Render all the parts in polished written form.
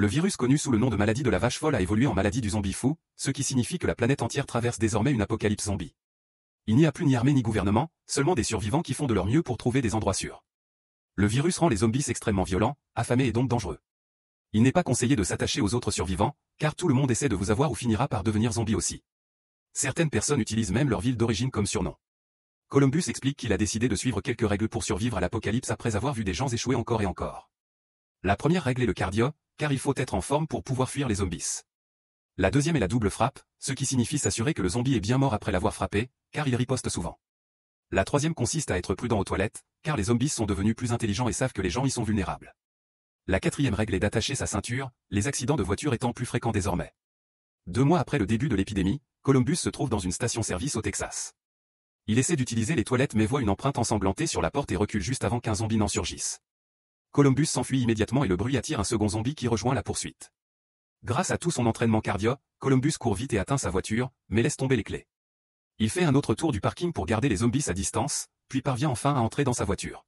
Le virus connu sous le nom de maladie de la vache folle a évolué en maladie du zombie fou, ce qui signifie que la planète entière traverse désormais une apocalypse zombie. Il n'y a plus ni armée ni gouvernement, seulement des survivants qui font de leur mieux pour trouver des endroits sûrs. Le virus rend les zombies extrêmement violents, affamés et donc dangereux. Il n'est pas conseillé de s'attacher aux autres survivants, car tout le monde essaie de vous avoir ou finira par devenir zombie aussi. Certaines personnes utilisent même leur ville d'origine comme surnom. Columbus explique qu'il a décidé de suivre quelques règles pour survivre à l'apocalypse après avoir vu des gens échouer encore et encore. La première règle est le cardio, car il faut être en forme pour pouvoir fuir les zombies. La deuxième est la double frappe, ce qui signifie s'assurer que le zombie est bien mort après l'avoir frappé, car il riposte souvent. La troisième consiste à être prudent aux toilettes, car les zombies sont devenus plus intelligents et savent que les gens y sont vulnérables. La quatrième règle est d'attacher sa ceinture, les accidents de voiture étant plus fréquents désormais. 2 mois après le début de l'épidémie, Columbus se trouve dans une station-service au Texas. Il essaie d'utiliser les toilettes mais voit une empreinte ensanglantée sur la porte et recule juste avant qu'un zombie n'en surgisse. Columbus s'enfuit immédiatement et le bruit attire un second zombie qui rejoint la poursuite. Grâce à tout son entraînement cardio, Columbus court vite et atteint sa voiture, mais laisse tomber les clés. Il fait un autre tour du parking pour garder les zombies à distance, puis parvient enfin à entrer dans sa voiture.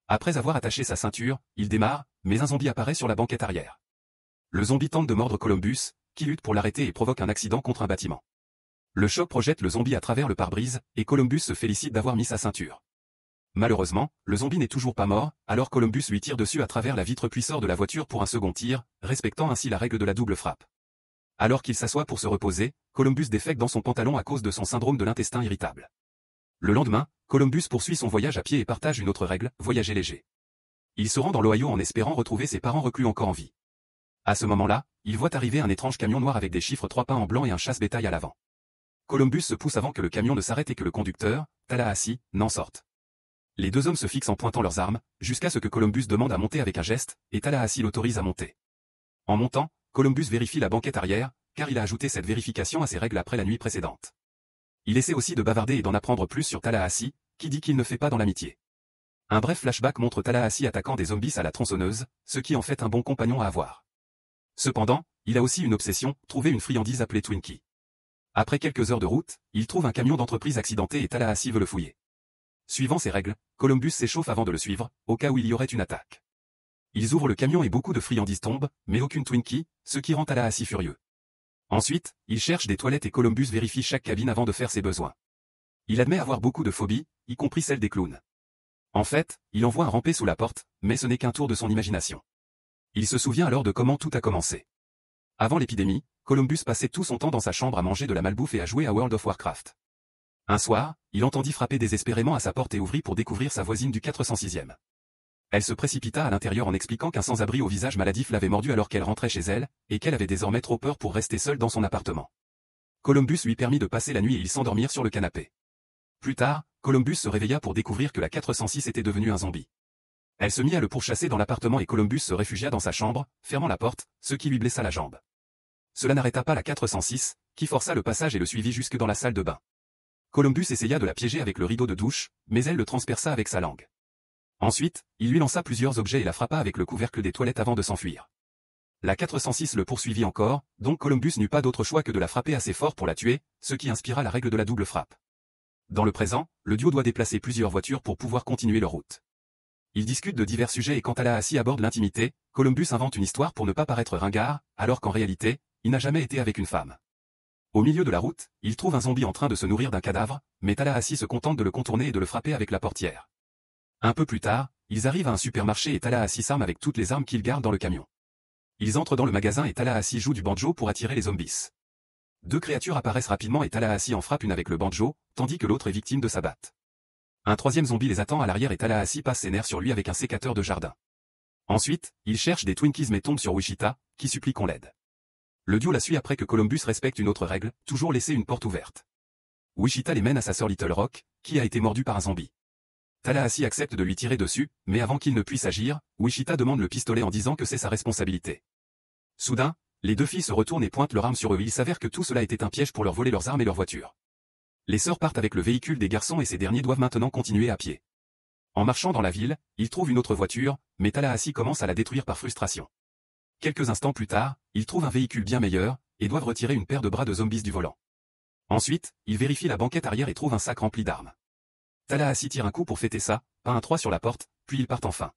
Après avoir attaché sa ceinture, il démarre, mais un zombie apparaît sur la banquette arrière. Le zombie tente de mordre Columbus, qui lutte pour l'arrêter et provoque un accident contre un bâtiment. Le choc projette le zombie à travers le pare-brise, et Columbus se félicite d'avoir mis sa ceinture. Malheureusement, le zombie n'est toujours pas mort, alors Columbus lui tire dessus à travers la vitre puis sort de la voiture pour un second tir, respectant ainsi la règle de la double frappe. Alors qu'il s'assoit pour se reposer, Columbus défèque dans son pantalon à cause de son syndrome de l'intestin irritable. Le lendemain, Columbus poursuit son voyage à pied et partage une autre règle, voyager léger. Il se rend dans l'Ohio en espérant retrouver ses parents reclus encore en vie. À ce moment-là, il voit arriver un étrange camion noir avec des chiffres 3 peints en blanc et un chasse-bétail à l'avant. Columbus se pousse avant que le camion ne s'arrête et que le conducteur, Tallahassee, n'en sorte. Les deux hommes se fixent en pointant leurs armes, jusqu'à ce que Columbus demande à monter avec un geste, et Tallahassee l'autorise à monter. En montant, Columbus vérifie la banquette arrière, car il a ajouté cette vérification à ses règles après la nuit précédente. Il essaie aussi de bavarder et d'en apprendre plus sur Tallahassee, qui dit qu'il ne fait pas dans l'amitié. Un bref flashback montre Tallahassee attaquant des zombies à la tronçonneuse, ce qui en fait un bon compagnon à avoir. Cependant, il a aussi une obsession, trouver une friandise appelée Twinkie. Après quelques heures de route, il trouve un camion d'entreprise accidenté et Tallahassee veut le fouiller. Suivant ses règles, Columbus s'échauffe avant de le suivre, au cas où il y aurait une attaque. Ils ouvrent le camion et beaucoup de friandises tombent, mais aucune Twinkie, ce qui rend Tallahassee furieux. Ensuite, il cherche des toilettes et Columbus vérifie chaque cabine avant de faire ses besoins. Il admet avoir beaucoup de phobies, y compris celle des clowns. En fait, il envoie un ramper sous la porte, mais ce n'est qu'un tour de son imagination. Il se souvient alors de comment tout a commencé. Avant l'épidémie, Columbus passait tout son temps dans sa chambre à manger de la malbouffe et à jouer à World of Warcraft. Un soir, il entendit frapper désespérément à sa porte et ouvrit pour découvrir sa voisine du 406e. Elle se précipita à l'intérieur en expliquant qu'un sans-abri au visage maladif l'avait mordue alors qu'elle rentrait chez elle, et qu'elle avait désormais trop peur pour rester seule dans son appartement. Columbus lui permit de passer la nuit et ils s'endormirent sur le canapé. Plus tard, Columbus se réveilla pour découvrir que la 406 était devenue un zombie. Elle se mit à le pourchasser dans l'appartement et Columbus se réfugia dans sa chambre, fermant la porte, ce qui lui blessa la jambe. Cela n'arrêta pas la 406, qui força le passage et le suivit jusque dans la salle de bain. Columbus essaya de la piéger avec le rideau de douche, mais elle le transperça avec sa langue. Ensuite, il lui lança plusieurs objets et la frappa avec le couvercle des toilettes avant de s'enfuir. La 406 le poursuivit encore, donc Columbus n'eut pas d'autre choix que de la frapper assez fort pour la tuer, ce qui inspira la règle de la double frappe. Dans le présent, le duo doit déplacer plusieurs voitures pour pouvoir continuer leur route. Ils discutent de divers sujets et quand Tallahassee aborde l'intimité, Columbus invente une histoire pour ne pas paraître ringard, alors qu'en réalité, il n'a jamais été avec une femme. Au milieu de la route, il trouve un zombie en train de se nourrir d'un cadavre, mais Tallahassee se contente de le contourner et de le frapper avec la portière. Un peu plus tard, ils arrivent à un supermarché et Tallahassee s'arme avec toutes les armes qu'il garde dans le camion. Ils entrent dans le magasin et Tallahassee joue du banjo pour attirer les zombies. 2 créatures apparaissent rapidement et Tallahassee en frappe une avec le banjo, tandis que l'autre est victime de sa batte. Un troisième zombie les attend à l'arrière et Tallahassee passe ses nerfs sur lui avec un sécateur de jardin. Ensuite, il cherche des Twinkies mais tombe sur Wichita, qui supplie qu'on l'aide. Le duo la suit après que Columbus respecte une autre règle, toujours laisser une porte ouverte. Wichita les mène à sa sœur Little Rock, qui a été mordue par un zombie. Tallahassee accepte de lui tirer dessus, mais avant qu'il ne puisse agir, Wichita demande le pistolet en disant que c'est sa responsabilité. Soudain, les 2 filles se retournent et pointent leur arme sur eux. Il s'avère que tout cela était un piège pour leur voler leurs armes et leur voiture. Les sœurs partent avec le véhicule des garçons et ces derniers doivent maintenant continuer à pied. En marchant dans la ville, ils trouvent une autre voiture, mais Tallahassee commence à la détruire par frustration. Quelques instants plus tard, ils trouvent un véhicule bien meilleur, et doivent retirer une paire de bras de zombies du volant. Ensuite, ils vérifient la banquette arrière et trouvent un sac rempli d'armes. Tallahassee tire un coup pour fêter ça, peint un 3 sur la porte, puis ils partent enfin.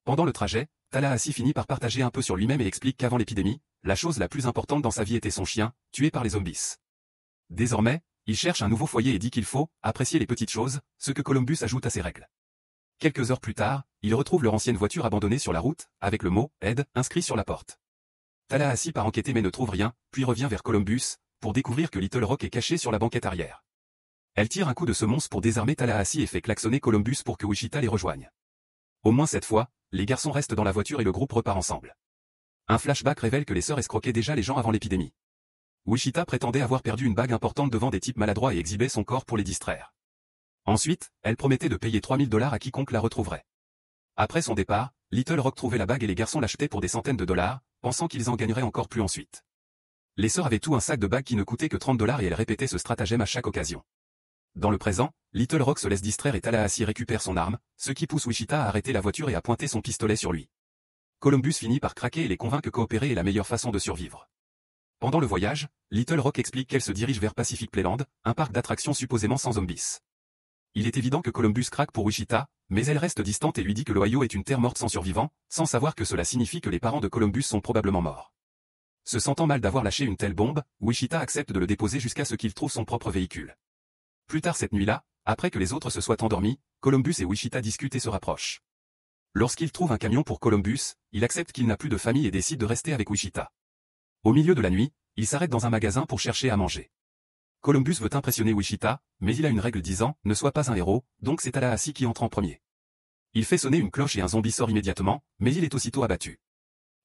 Pendant le trajet, Tallahassee finit par partager un peu sur lui-même et explique qu'avant l'épidémie, la chose la plus importante dans sa vie était son chien, tué par les zombies. Désormais, il cherche un nouveau foyer et dit qu'il faut apprécier les petites choses, ce que Columbus ajoute à ses règles. Quelques heures plus tard, ils retrouvent leur ancienne voiture abandonnée sur la route, avec le mot « aide » inscrit sur la porte. Tallahassee part enquêter mais ne trouve rien, puis revient vers Columbus, pour découvrir que Little Rock est caché sur la banquette arrière. Elle tire un coup de semonce pour désarmer Tallahassee et fait klaxonner Columbus pour que Wichita les rejoigne. Au moins cette fois, les garçons restent dans la voiture et le groupe repart ensemble. Un flashback révèle que les sœurs escroquaient déjà les gens avant l'épidémie. Wichita prétendait avoir perdu une bague importante devant des types maladroits et exhibait son corps pour les distraire. Ensuite, elle promettait de payer $3000 à quiconque la retrouverait. Après son départ, Little Rock trouvait la bague et les garçons l'achetaient pour des centaines de dollars, pensant qu'ils en gagneraient encore plus ensuite. Les sœurs avaient tout un sac de bagues qui ne coûtait que $30 et elles répétaient ce stratagème à chaque occasion. Dans le présent, Little Rock se laisse distraire et Tallahassee récupère son arme, ce qui pousse Wichita à arrêter la voiture et à pointer son pistolet sur lui. Columbus finit par craquer et les convainc que coopérer est la meilleure façon de survivre. Pendant le voyage, Little Rock explique qu'elle se dirige vers Pacific Playland, un parc d'attractions supposément sans zombies. Il est évident que Columbus craque pour Wichita, mais elle reste distante et lui dit que l'Ohio est une terre morte sans survivants, sans savoir que cela signifie que les parents de Columbus sont probablement morts. Se sentant mal d'avoir lâché une telle bombe, Wichita accepte de le déposer jusqu'à ce qu'il trouve son propre véhicule. Plus tard cette nuit-là, après que les autres se soient endormis, Columbus et Wichita discutent et se rapprochent. Lorsqu'il trouve un camion pour Columbus, il accepte qu'il n'a plus de famille et décide de rester avec Wichita. Au milieu de la nuit, il s'arrête dans un magasin pour chercher à manger. Columbus veut impressionner Wichita, mais il a une règle disant « Ne sois pas un héros », donc c'est Tallahassee qui entre en premier. Il fait sonner une cloche et un zombie sort immédiatement, mais il est aussitôt abattu.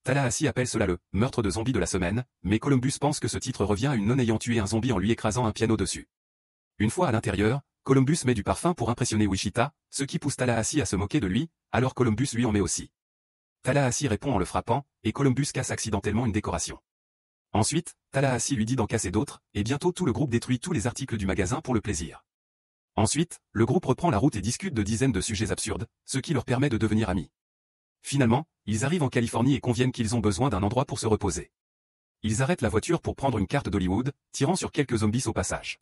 Tallahassee appelle cela le « meurtre de zombie de la semaine », mais Columbus pense que ce titre revient à une nonne ayant tué un zombie en lui écrasant un piano dessus. Une fois à l'intérieur, Columbus met du parfum pour impressionner Wichita, ce qui pousse Tallahassee à se moquer de lui, alors Columbus lui en met aussi. Tallahassee répond en le frappant, et Columbus casse accidentellement une décoration. Ensuite, Tallahassee lui dit d'en casser d'autres, et bientôt tout le groupe détruit tous les articles du magasin pour le plaisir. Ensuite, le groupe reprend la route et discute de dizaines de sujets absurdes, ce qui leur permet de devenir amis. Finalement, ils arrivent en Californie et conviennent qu'ils ont besoin d'un endroit pour se reposer. Ils arrêtent la voiture pour prendre une carte d'Hollywood, tirant sur quelques zombies au passage.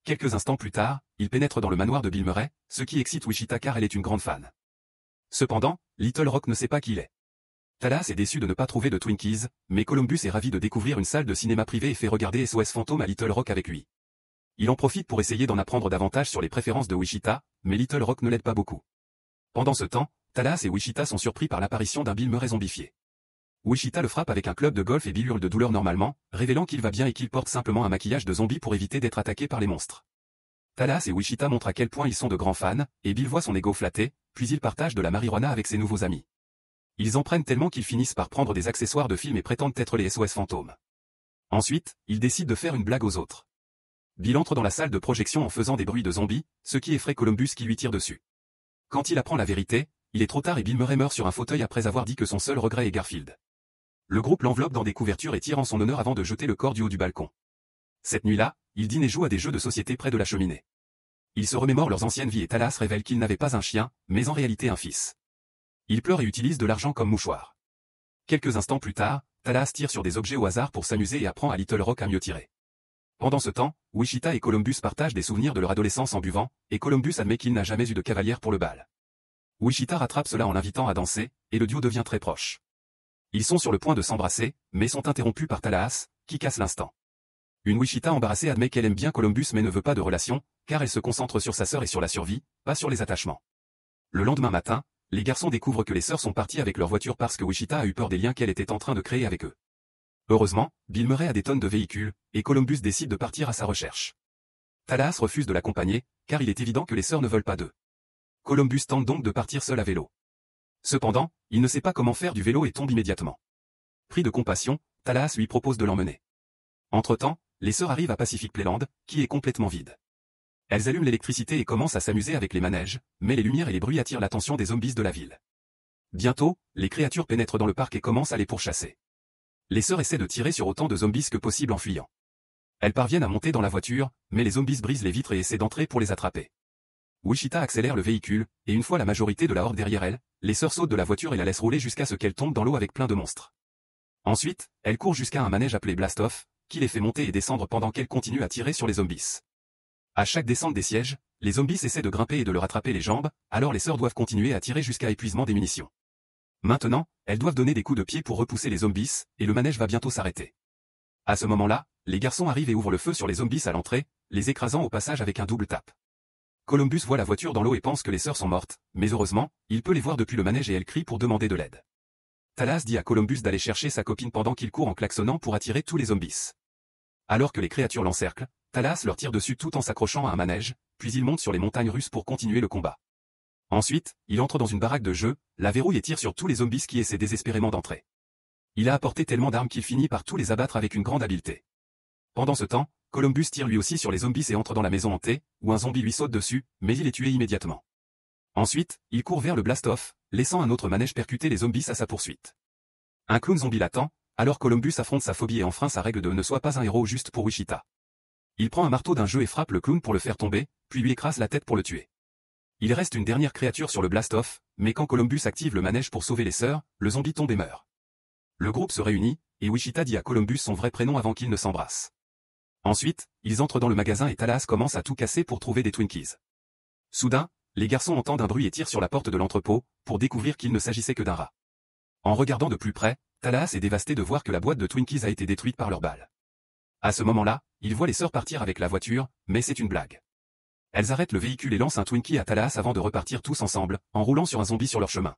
Quelques instants plus tard, ils pénètrent dans le manoir de Bill Murray, ce qui excite Wichita car elle est une grande fan. Cependant, Little Rock ne sait pas qui il est. Tallahassee est déçu de ne pas trouver de Twinkies, mais Columbus est ravi de découvrir une salle de cinéma privée et fait regarder SOS Fantôme à Little Rock avec lui. Il en profite pour essayer d'en apprendre davantage sur les préférences de Wichita, mais Little Rock ne l'aide pas beaucoup. Pendant ce temps, Tallahassee et Wichita sont surpris par l'apparition d'un Bill Murray zombifié. Wichita le frappe avec un club de golf et Bill hurle de douleur normalement, révélant qu'il va bien et qu'il porte simplement un maquillage de zombie pour éviter d'être attaqué par les monstres. Tallahassee et Wichita montrent à quel point ils sont de grands fans, et Bill voit son ego flatté, puis il partage de la marijuana avec ses nouveaux amis. Ils en prennent tellement qu'ils finissent par prendre des accessoires de films et prétendent être les SOS fantômes. Ensuite, ils décident de faire une blague aux autres. Bill entre dans la salle de projection en faisant des bruits de zombies, ce qui effraie Columbus qui lui tire dessus. Quand il apprend la vérité, il est trop tard et Bill Murray meurt sur un fauteuil après avoir dit que son seul regret est Garfield. Le groupe l'enveloppe dans des couvertures et tire en son honneur avant de jeter le corps du haut du balcon. Cette nuit-là, ils dînent et jouent à des jeux de société près de la cheminée. Ils se remémorent leurs anciennes vies et Tallahassee révèle qu'il n'avait pas un chien, mais en réalité un fils. Il pleure et utilise de l'argent comme mouchoir. Quelques instants plus tard, Tallahassee tire sur des objets au hasard pour s'amuser et apprend à Little Rock à mieux tirer. Pendant ce temps, Wichita et Columbus partagent des souvenirs de leur adolescence en buvant, et Columbus admet qu'il n'a jamais eu de cavalière pour le bal. Wichita rattrape cela en l'invitant à danser, et le duo devient très proche. Ils sont sur le point de s'embrasser, mais sont interrompus par Tallahassee, qui casse l'instant. Une Wichita embarrassée admet qu'elle aime bien Columbus mais ne veut pas de relation, car elle se concentre sur sa sœur et sur la survie, pas sur les attachements. Le lendemain matin, les garçons découvrent que les sœurs sont parties avec leur voiture parce que Wichita a eu peur des liens qu'elle était en train de créer avec eux. Heureusement, Bill Murray a des tonnes de véhicules, et Columbus décide de partir à sa recherche. Tallahassee refuse de l'accompagner, car il est évident que les sœurs ne veulent pas d'eux. Columbus tente donc de partir seul à vélo. Cependant, il ne sait pas comment faire du vélo et tombe immédiatement. Pris de compassion, Tallahassee lui propose de l'emmener. Entre-temps, les sœurs arrivent à Pacific Playland, qui est complètement vide. Elles allument l'électricité et commencent à s'amuser avec les manèges, mais les lumières et les bruits attirent l'attention des zombies de la ville. Bientôt, les créatures pénètrent dans le parc et commencent à les pourchasser. Les sœurs essaient de tirer sur autant de zombies que possible en fuyant. Elles parviennent à monter dans la voiture, mais les zombies brisent les vitres et essaient d'entrer pour les attraper. Wichita accélère le véhicule, et une fois la majorité de la horde derrière elle, les sœurs sautent de la voiture et la laissent rouler jusqu'à ce qu'elle tombe dans l'eau avec plein de monstres. Ensuite, elles courent jusqu'à un manège appelé Blast-Off, qui les fait monter et descendre pendant qu'elles continuent à tirer sur les zombies. À chaque descente des sièges, les zombies essaient de grimper et de leur attraper les jambes, alors les sœurs doivent continuer à tirer jusqu'à épuisement des munitions. Maintenant, elles doivent donner des coups de pied pour repousser les zombies, et le manège va bientôt s'arrêter. À ce moment-là, les garçons arrivent et ouvrent le feu sur les zombies à l'entrée, les écrasant au passage avec un double tap. Columbus voit la voiture dans l'eau et pense que les sœurs sont mortes, mais heureusement, il peut les voir depuis le manège et elles crient pour demander de l'aide. Talas dit à Columbus d'aller chercher sa copine pendant qu'il court en klaxonnant pour attirer tous les zombies. Alors que les créatures l'encerclent, Talas leur tire dessus tout en s'accrochant à un manège, puis il monte sur les montagnes russes pour continuer le combat. Ensuite, il entre dans une baraque de jeu, la verrouille et tire sur tous les zombies qui essaient désespérément d'entrer. Il a apporté tellement d'armes qu'il finit par tous les abattre avec une grande habileté. Pendant ce temps, Columbus tire lui aussi sur les zombies et entre dans la maison hantée, où un zombie lui saute dessus, mais il est tué immédiatement. Ensuite, il court vers le blast-off, laissant un autre manège percuter les zombies à sa poursuite. Un clown zombie l'attend, alors Columbus affronte sa phobie et enfreint sa règle de ne sois pas un héros juste pour Wichita. Il prend un marteau d'un jeu et frappe le clown pour le faire tomber, puis lui écrase la tête pour le tuer. Il reste une dernière créature sur le blast-off, mais quand Columbus active le manège pour sauver les sœurs, le zombie tombe et meurt. Le groupe se réunit, et Wichita dit à Columbus son vrai prénom avant qu'ils ne s'embrassent. Ensuite, ils entrent dans le magasin et Talas commence à tout casser pour trouver des Twinkies. Soudain, les garçons entendent un bruit et tirent sur la porte de l'entrepôt, pour découvrir qu'il ne s'agissait que d'un rat. En regardant de plus près, Talas est dévasté de voir que la boîte de Twinkies a été détruite par leurs balles. À ce moment-là, il voit les sœurs partir avec la voiture, mais c'est une blague. Elles arrêtent le véhicule et lancent un Twinkie à Talas avant de repartir tous ensemble, en roulant sur un zombie sur leur chemin.